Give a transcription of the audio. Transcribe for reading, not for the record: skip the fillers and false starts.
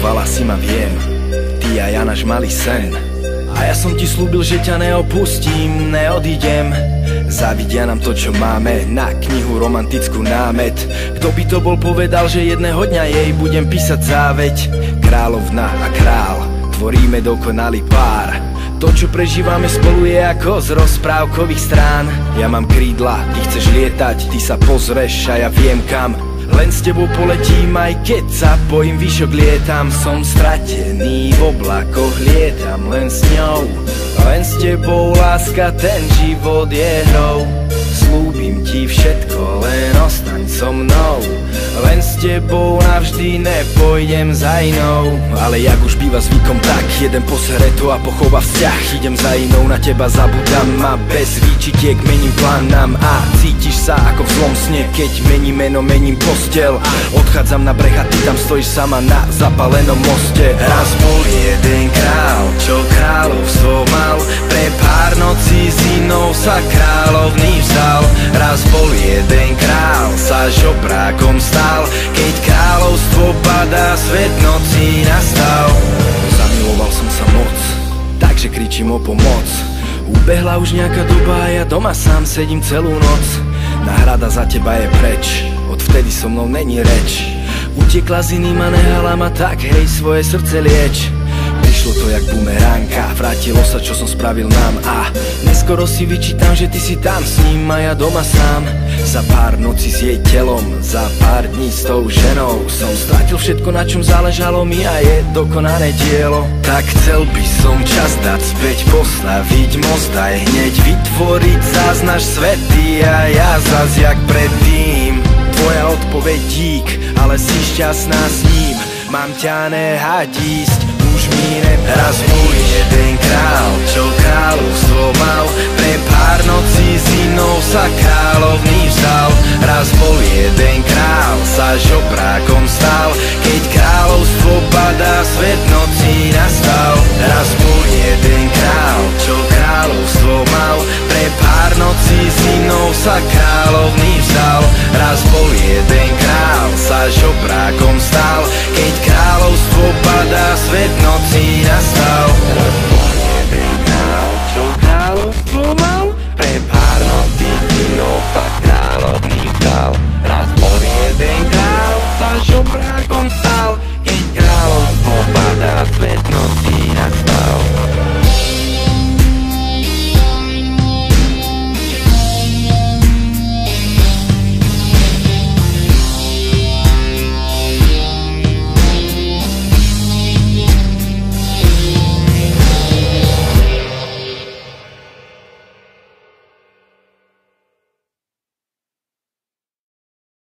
Milovala si ma, viem, ty a ja náš malý sen. A ja som ti slúbil, že ťa neopustím, neodídem. Závidia nám to, čo máme, na knihu romantickú námet. Kto by to bol povedal, že jedného dňa jej budem písať záveď. Kráľovna a král, tvoríme dokonalý pár. To, čo prežívame spolu, je ako z rozprávkových strán. Ja mám krídla, ty chceš lietať, ty sa pozrieš a ja viem kam. Len s tebou poletím, aj keď sa bojím výšok lietam. Som stratený v oblakoch, lietam len s ňou. Len s tebou, láska, ten život je hrou. Slúbim ti všetko, len ostaň so mnou. Len s tebou navždy, nepôjdem za inou. Ale jak už býva zvykom, tak jeden posere to a pochová vzťah. Idem za inou, na teba zabudám a bez výčitiek mením plán nám. A cítiš sa ako v zlom sne, keď mením meno, mením postel. Odchádzam na breh a ty tam stojíš sama na zapalenom moste. Raz bol jeden král, čo kráľovstvo mal. Pre pár nocí s inou sa kráľovný vzal. Raz bol jeden král, sa žobrákom stal. Keď kráľovstvo padá, svet nocí nastal. Zamiloval som sa moc, takže kričím o pomoc. Ubehla už nejaká doba a ja doma sám sedím celú noc. Náhrada za teba je preč, odvtedy so mnou není reč. Utekla z iným a nehala ma, tak hej, svoje srdce lieč. Prišlo to jak bumeránka, vrátilo sa, čo som spravil nám. A neskoro si vyčítam, že ty si tam s ním a ja doma sám. Za pár nocí s jej telom, za pár dní s tou ženou som stratil všetko, na čom záležalo mi a je dokonané dielo. Tak chcel by som čas dať späť, postaviť most aj hneď vytvoriť zás náš svety a ja zas jak predtým. Tvoja odpoveď dík, ale si šťastná s ním. Mám ťa nehať ísť, už mi raz bol jeden král, čo kráľovstvo mal. Pre pár nocí s inou sa kráľovný vzal. Raz bol jeden král, sa žobrákom stal. Keď kráľovstvo padá, svet nocí nastal. Raz bol jeden král, čo kráľovstvo mal. Pre pár nocí s inou sa kráľovný vzal. Raz bol jeden král, sa žobrákom stal. Keď kráľovstvo padá, svet nocí